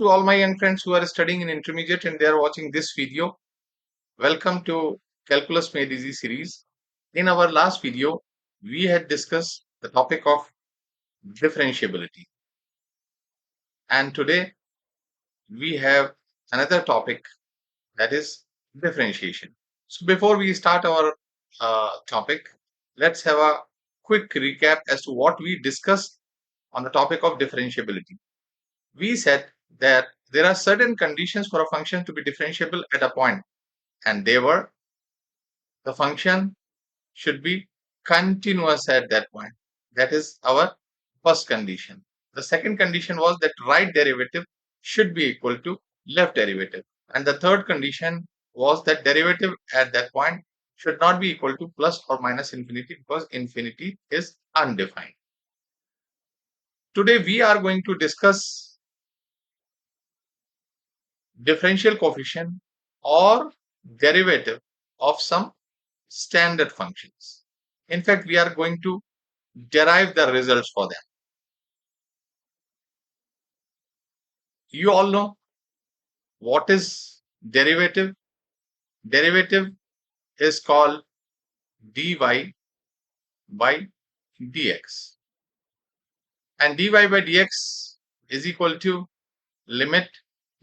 to all my young friends who are studying in intermediate and they are watching this video. Welcome to Calculus Made Easy series. In our last video, we had discussed the topic of differentiability. And today we have another topic, that is differentiation. So before we start our topic, let's have a quick recap as to what we discussed on the topic of differentiability. We said that there are certain conditions for a function to be differentiable at a point, and they were: the function should be continuous at that point. That is our first condition. The second condition was that right derivative should be equal to left derivative. And the third condition was that derivative at that point should not be equal to plus or minus infinity, because infinity is undefined. Today we are going to discuss differential coefficient or derivative of some standard functions. In fact, we are going to derive the results for them. You all know what is derivative. Derivative is called dy by dx, and dy by dx is equal to limit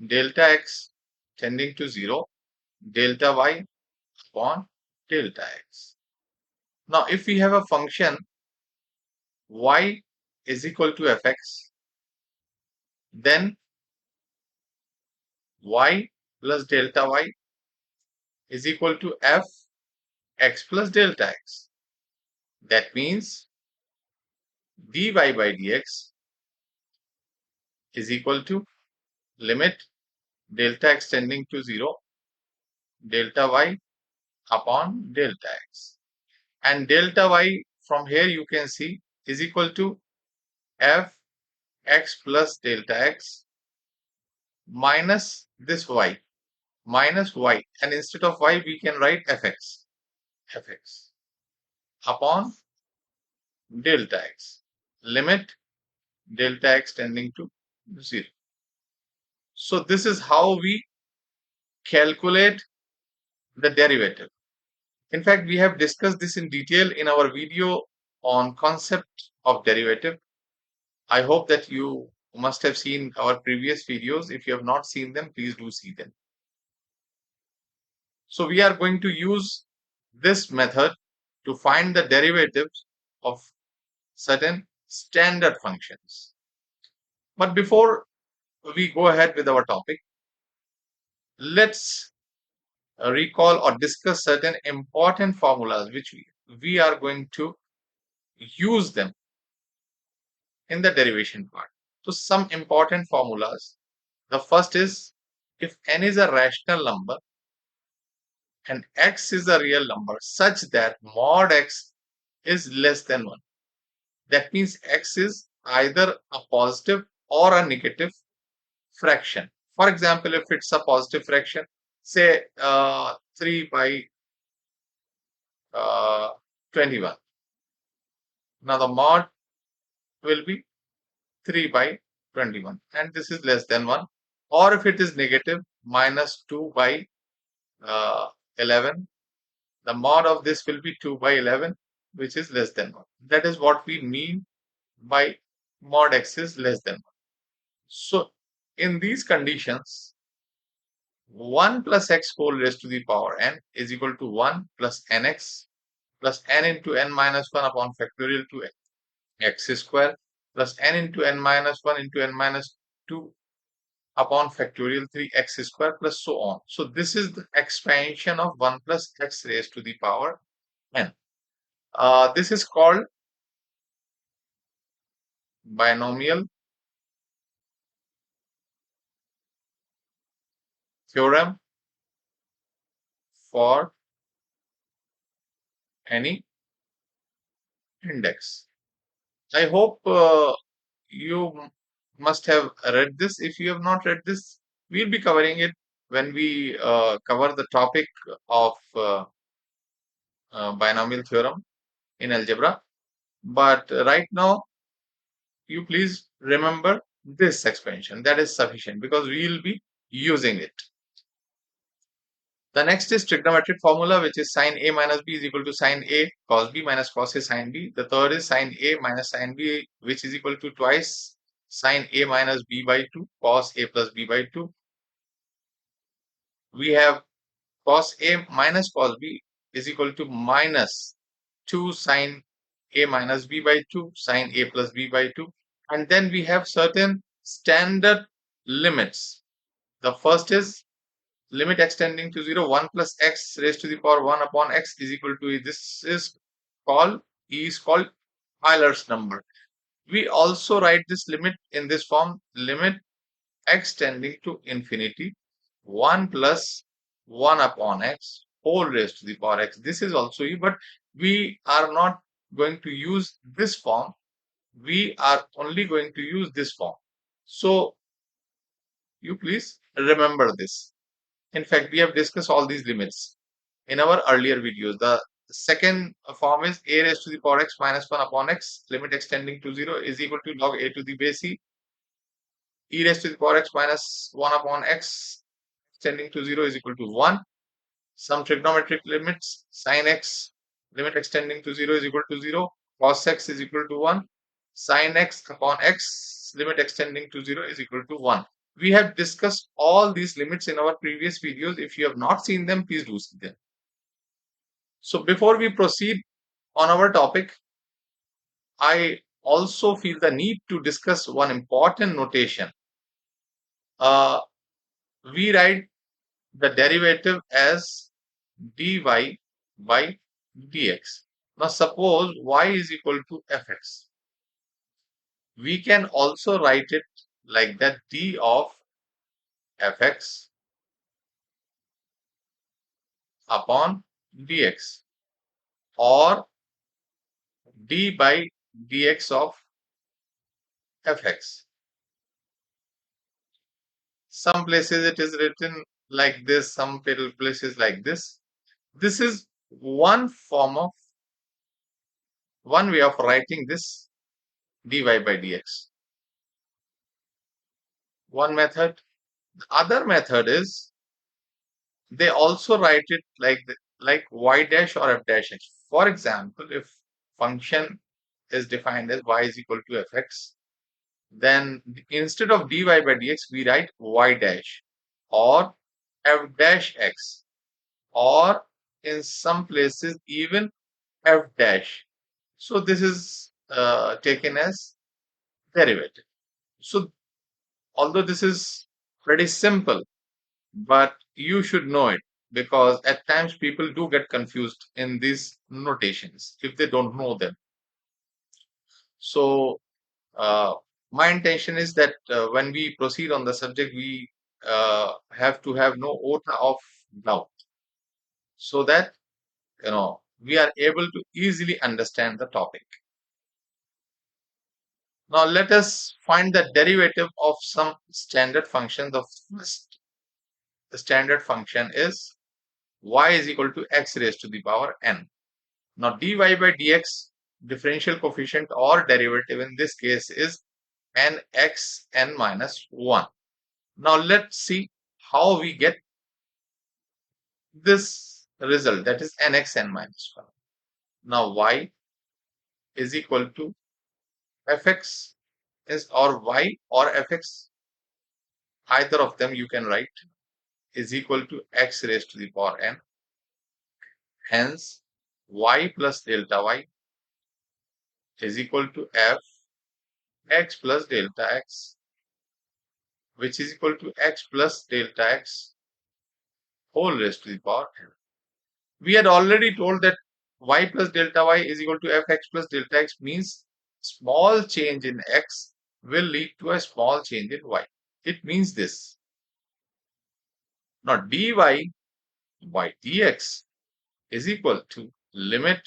delta x tending to 0 delta y upon delta x. Now if we have a function y is equal to fx, then y plus delta y is equal to f x plus delta x. That means dy by dx is equal to limit delta x tending to 0 delta y upon delta x. And delta y from here you can see is equal to f x plus delta x minus this y, minus y, and instead of y we can write fx upon delta x, limit delta x tending to 0. So this is how we calculate the derivative. In fact, we have discussed this in detail in our video on concept of derivative. I hope that you must have seen our previous videos. If you have not seen them, please do see them. So we are going to use this method to find the derivatives of certain standard functions. But before we go ahead with our topic, let's recall or discuss certain important formulas which we are going to use them in the derivation part. So some important formulas. The first is, if n is a rational number and x is a real number such that mod x is less than 1. That means x is either a positive or a negative fraction. For example, if it's a positive fraction, say 3 by 21. Now the mod will be 3 by 21, and this is less than 1. Or if it is negative, minus 2 by 11, the mod of this will be 2 by 11, which is less than 1. That is what we mean by mod x is less than 1. So in these conditions, 1 plus x whole raised to the power n is equal to 1 plus nx plus n into n minus 1 upon factorial to x square plus n into n minus 1 into n minus 2 upon factorial 3x square plus so on. So this is the expansion of 1 plus x raised to the power n. This is called binomial theorem for any index. I hope you must have read this. If you have not read this, we'll be covering it when we cover the topic of binomial theorem in algebra. But right now, you please remember this expansion. That is sufficient because we will be using it. The next is trigonometric formula, which is sin A minus B is equal to sin A cos B minus cos A sin B. The third is sin A minus sin B, which is equal to twice sin A minus B by 2 cos A plus B by 2. We have cos A minus cos B is equal to minus 2 sin A minus B by 2 sin A plus B by 2. And then we have certain standard limits. The first is limit extending to 0, 1 plus x raised to the power 1 upon x is equal to, this is called Euler's number. We also write this limit in this form, limit x tending to infinity 1 plus 1 upon x whole raised to the power x. This is also e, but we are not going to use this form. We are only going to use this form. So you please remember this. In fact, we have discussed all these limits in our earlier videos. The second form is a raised to the power x minus 1 upon x, limit extending to 0 is equal to log a to the base e raised to the power x minus 1 upon x extending to 0 is equal to 1. Some trigonometric limits, sin x, limit extending to 0 is equal to 0, cos x is equal to 1, sin x upon x, limit extending to 0 is equal to 1. We have discussed all these limits in our previous videos. If you have not seen them, please do see them. So before we proceed on our topic, I also feel the need to discuss one important notation. We write the derivative as dy by dx. Now suppose y is equal to fx. We can also write it like that, d of fx upon dx, or d by dx of fx. Some places it is written like this, some places like this. This is one way of writing this dy by dx. One method. The other method is they also write it like y dash or f dash x. For example, if function is defined as y is equal to fx, then instead of dy by dx, we write y dash or f dash x, or in some places even f dash. So this is taken as derivative. So although this is pretty simple, but you should know it, because at times people do get confused in these notations if they don't know them. So uh, my intention is that when we proceed on the subject, we have to have no iota of doubt, so that we are able to easily understand the topic. Now let us find the derivative of some standard function. The first standard function is y is equal to x raised to the power n. Now dy by dx differential coefficient or derivative in this case is nx n minus 1. Now let's see how we get this result, that is nx n minus 1. Now y is equal to fx is, or y or fx, either of them you can write, is equal to x raised to the power n. Hence y plus delta y is equal to f x plus delta x, which is equal to x plus delta x whole raised to the power n. We had already told that y plus delta y is equal to fx plus delta x means small change in x will lead to a small change in y. It means this. Now dy by dx is equal to limit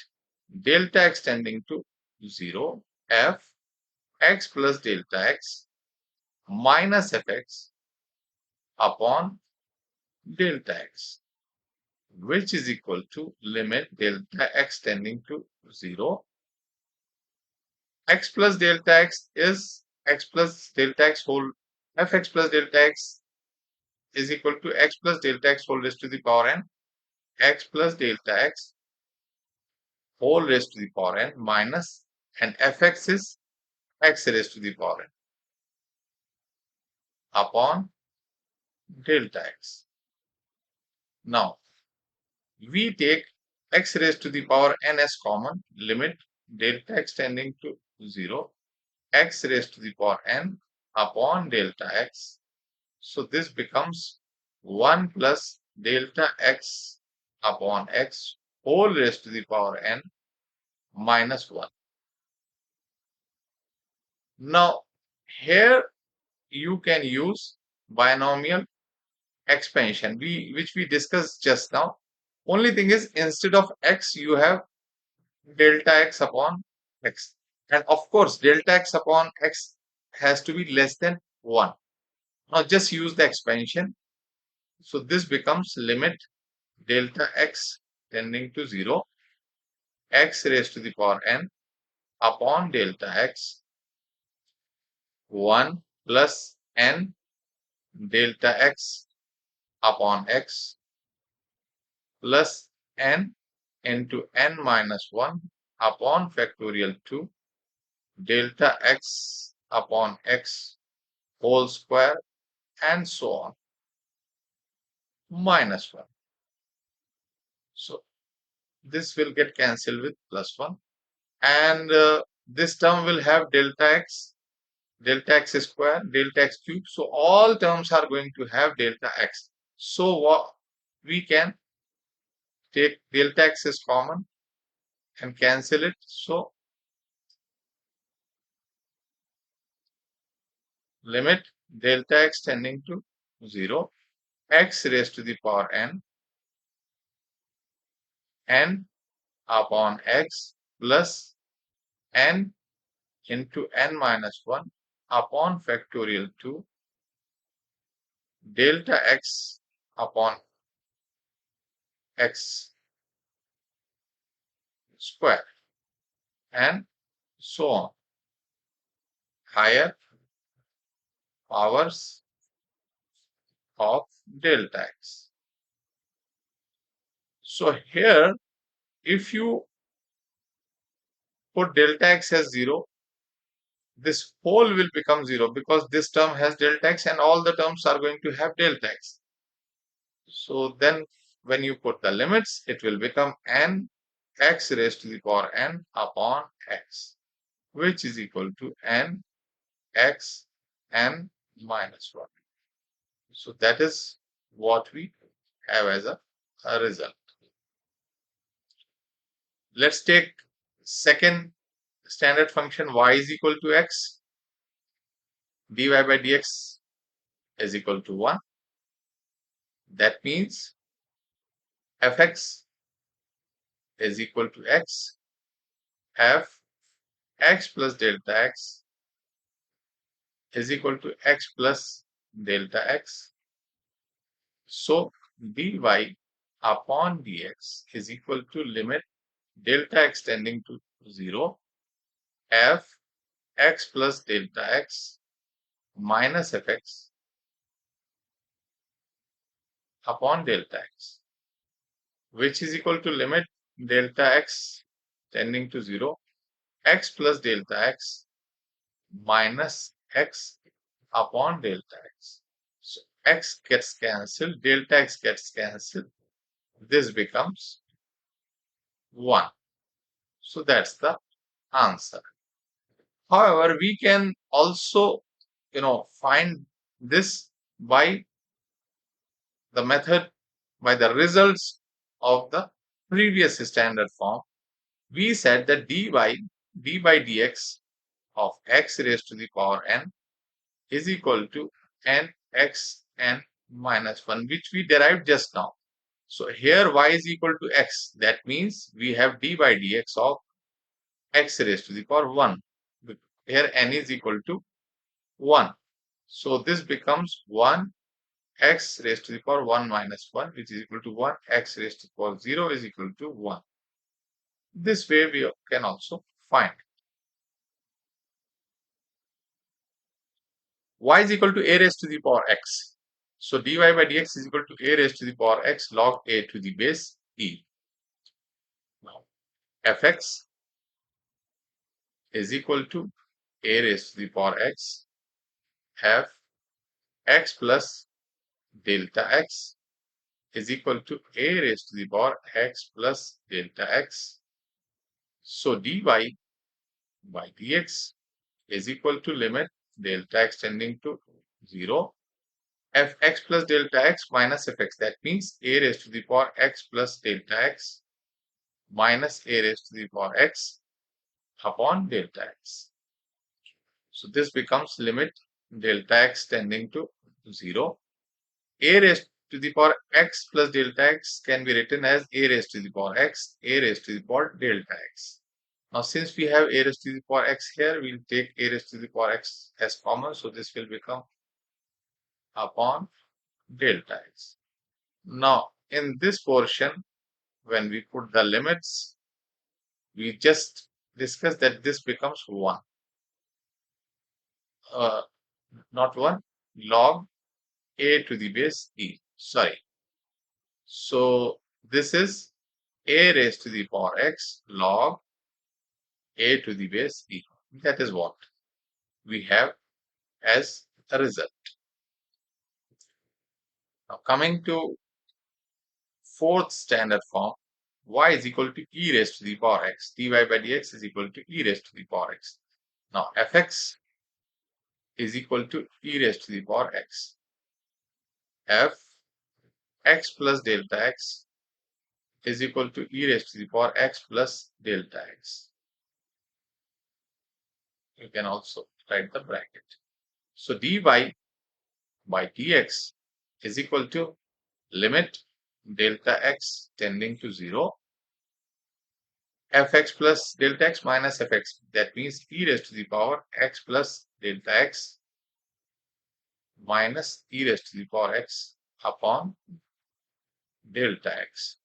delta x tending to 0 f x plus delta x minus fx upon delta x, which is equal to limit delta x tending to 0. X plus delta x is x plus delta x whole fx plus delta x is equal to x plus delta x whole raised to the power n, x plus delta x whole raised to the power n minus, and fx is x raised to the power n upon delta x. Now, we take x raised to the power n as common, limit delta x tending to 0, x raised to the power n upon delta x. So this becomes 1 plus delta x upon x whole raised to the power n minus 1. Now, here you can use binomial expansion, which we discussed just now. Only thing is, instead of x, you have delta x upon x. And of course, delta x upon x has to be less than 1. Now just use the expansion. So this becomes limit delta x tending to 0, x raised to the power n upon delta x 1 plus n delta x upon x plus n into n minus 1 upon factorial 2 delta x upon x whole square and so on minus 1. So this will get cancelled with plus 1, and this term will have delta x square, delta x cube. So all terms are going to have delta x. So what we can take delta x is common and cancel it. So limit delta x tending to 0, x raised to the power n upon x plus n into n minus 1 upon factorial 2 delta x upon x square and so on, higher powers of delta x. So here, if you put delta x as 0, this whole will become 0 because this term has delta x and all the terms are going to have delta x. So then when you put the limits, it will become n x raised to the power n upon x, which is equal to n x n minus 1. So that is what we have as a result. Let's take second standard function y is equal to x, dy by dx is equal to 1. That means fx is equal to x, f x plus delta x is equal to x plus delta x. So dy upon dx is equal to limit delta x tending to 0, f x plus delta x minus fx upon delta x, which is equal to limit delta x tending to 0, x plus delta x minus x upon delta x. So x gets cancelled, delta x gets cancelled. This becomes 1. So that's the answer. However, we can also, find this by the method, by the results of the previous standard form. We said that d by dx of x raised to the power n is equal to n x n minus 1, which we derived just now. So here y is equal to x. That means we have d by dx of x raised to the power 1. Here n is equal to 1. So this becomes 1 x raised to the power 1 minus 1, which is equal to 1 x raised to the power 0 is equal to 1. This way we can also find. y is equal to a raised to the power x. So dy by dx is equal to a raised to the power x log a to the base e. Now fx is equal to a raised to the power x f x plus delta x is equal to a raised to the power x plus delta x. So dy by dx is equal to limit delta x tending to 0 fx plus delta x minus fx. That means a raised to the power x plus delta x minus a raised to the power x upon delta x. So this becomes limit delta x tending to 0. A raised to the power x plus delta x can be written as a raised to the power x, a raised to the power delta x. Now since we have a raised to the power x here, we'll take a raised to the power x as common. So this will become upon delta x. Now in this portion, when we put the limits, we just discussed that this becomes 1. Not 1, log a to the base e. Sorry. So this is a raised to the power x log a to the base e. That is what we have as a result. Now coming to fourth standard form, y is equal to e raised to the power x. dy by dx is equal to e raised to the power x. Now fx is equal to e raised to the power x. f x plus delta x is equal to e raised to the power x plus delta x. You can also write the bracket. So dy by dx is equal to limit delta x tending to 0 fx plus delta x minus fx. That means e raised to the power x plus delta x minus e raised to the power x upon delta x,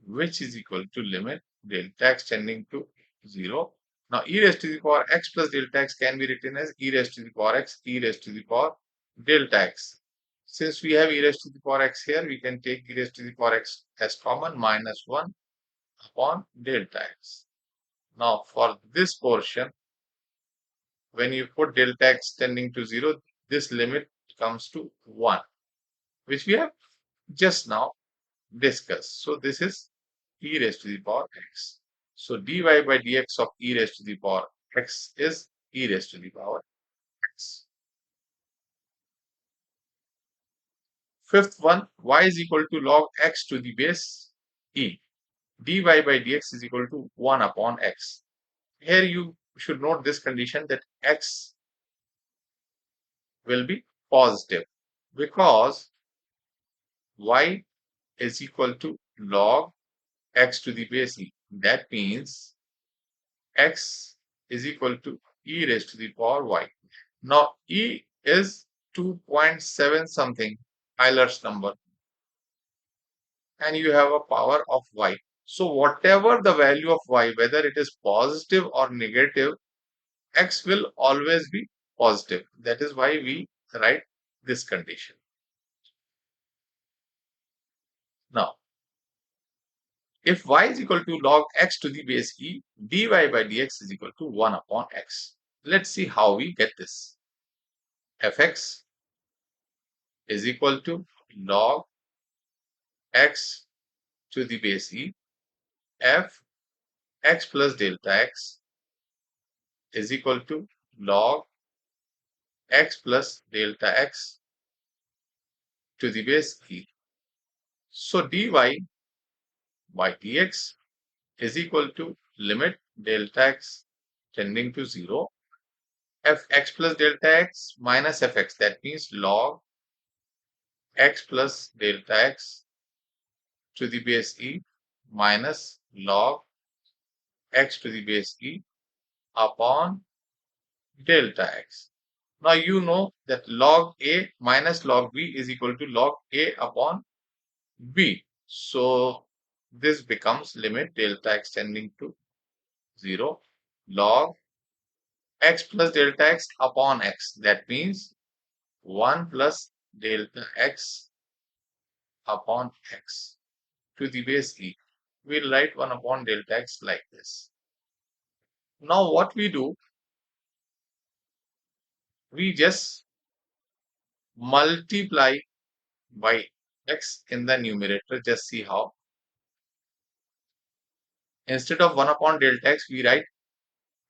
which is equal to limit delta x tending to 0. Now e raised to the power x plus delta x can be written as e raised to the power x, e raised to the power delta x. Since we have e raised to the power x here, we can take e raised to the power x as common, minus 1 upon delta x. Now for this portion, when you put delta x tending to 0, this limit comes to 1, which we have just now discussed. So this is e raised to the power x. So dy by dx of e raised to the power x is e raised to the power x. Fifth one, y is equal to log x to the base e. dy by dx is equal to 1 upon x. Here you should note this condition that x will be positive because y is equal to log x to the base e. That means x is equal to e raised to the power y. Now e is 2.7 something Euler's number and you have a power of y. So whatever the value of y, whether it is positive or negative, x will always be positive. That is why we write this condition. Now, if y is equal to log x to the base e, dy by dx is equal to 1 upon x. Let's see how we get this. Fx is equal to log x to the base e, f x plus delta x is equal to log x plus delta x to the base e. So dy by dx is equal to limit delta x tending to 0 fx plus delta x minus fx. That means log x plus delta x to the base e minus log x to the base e upon delta x. Now you know that log a minus log b is equal to log a upon b. So this becomes limit delta x tending to 0 log x plus delta x upon x. That means 1 plus delta x upon x to the base e. We'll write 1 upon delta x like this. Now what we do, we just multiply by x in the numerator. Just see how. Instead of 1 upon delta x, we write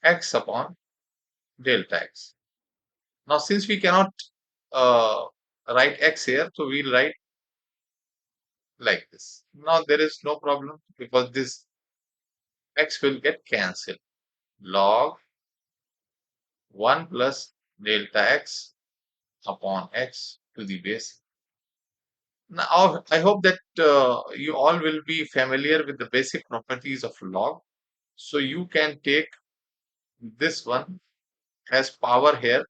x upon delta x. Now since we cannot uh, write x here, so we'll write like this. Now there is no problem because this x will get cancelled. Log 1 plus delta x upon x to the base. Now I hope that you all will be familiar with the basic properties of log. So you can take this one as power here.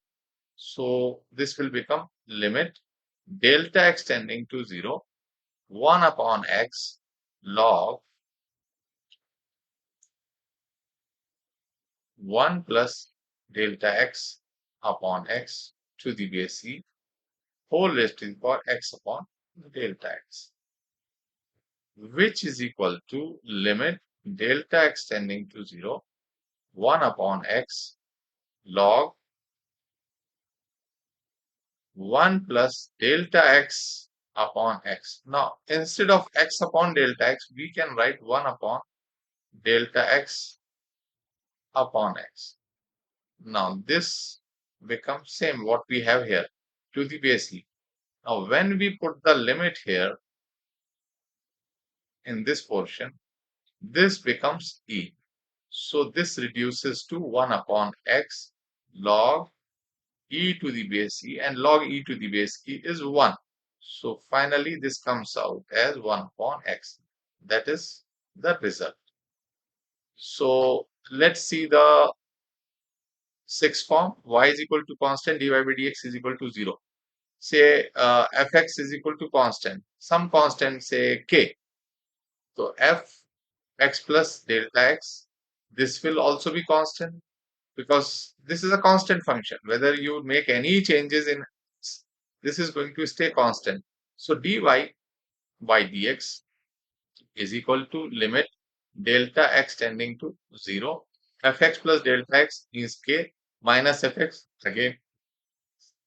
So this will become limit delta x tending to 0, 1 upon x log 1 plus delta x upon x to the base c whole raised to the power x upon delta x, which is equal to limit delta x tending to 0, 1 upon x log 1 plus delta x upon x. Now, instead of x upon delta x, we can write 1 upon delta x upon x. Now, this becomes same what we have here to the base e. Now, when we put the limit here in this portion, this becomes e. So, this reduces to 1 upon x log e to the base e, and log e to the base e is 1. So, finally, this comes out as 1 upon x. That is the result. So, let's see the sixth form. Y is equal to constant, dy by dx is equal to 0. Say fx is equal to constant, some constant, say k. So f x plus delta x, this will also be constant because this is a constant function. Whether you make any changes in this is going to stay constant. So dy by dx is equal to limit delta x tending to 0, fx plus delta x is k minus fx, again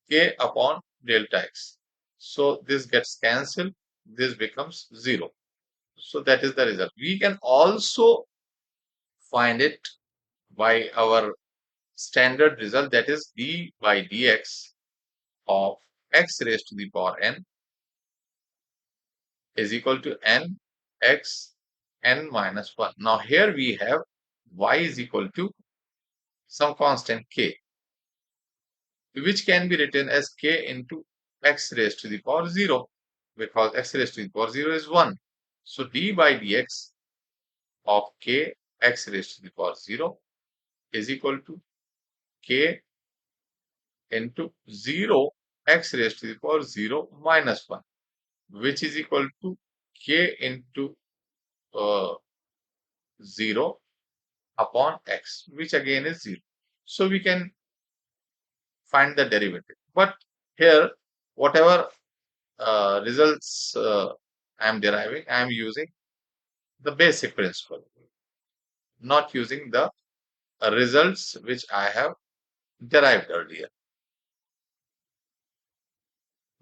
k upon delta x. So this gets cancelled, this becomes 0. So that is the result. We can also find it by our standard result, that is d by dx of x raised to the power n is equal to n x n minus 1. Now here we have y is equal to some constant k, which can be written as k into x raised to the power 0, because x raised to the power 0 is 1. So d by dx of k x raised to the power 0 is equal to k into 0 x raised to the power 0 minus 1, which is equal to k into 0 upon x, which again is 0. So we can find the derivative. But here, whatever results I am deriving, I am using the basic principle, not using the results which I have derived earlier.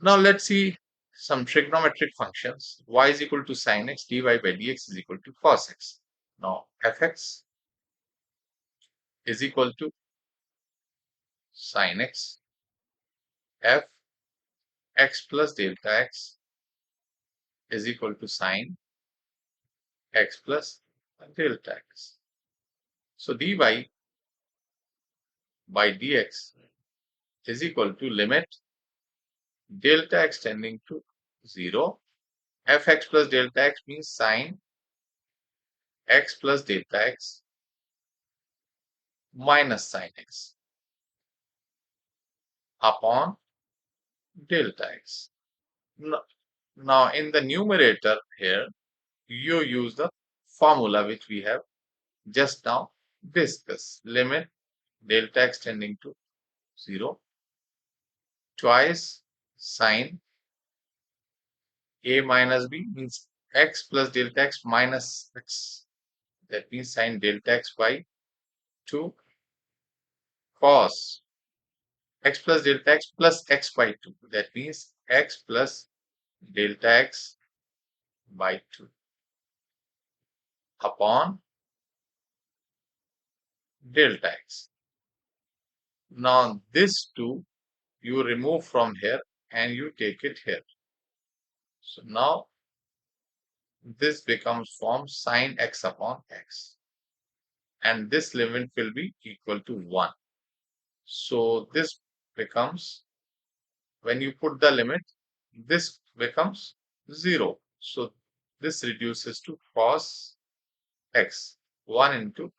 Now let's see some trigonometric functions. Y is equal to sin x, dy by dx is equal to cos x. Now fx is equal to sin x, f x plus delta x is equal to sin x plus delta x. So dy by dx is equal to limit delta x tending to 0. Fx plus delta x means sin x plus delta x minus sin x upon delta x. Now in the numerator here, you use the formula which we have just now discussed. Limit delta x tending to 0 twice sine A minus B means x plus delta x minus x. That means sine delta x by 2 cos x plus delta x plus x by 2. That means x plus delta x by 2 upon delta x. Now this 2 you remove from here and you take it here. So now this becomes form sine x upon x. And this limit will be equal to 1. So this becomes, when you put the limit, this becomes 0. So this reduces to cos x, 1 into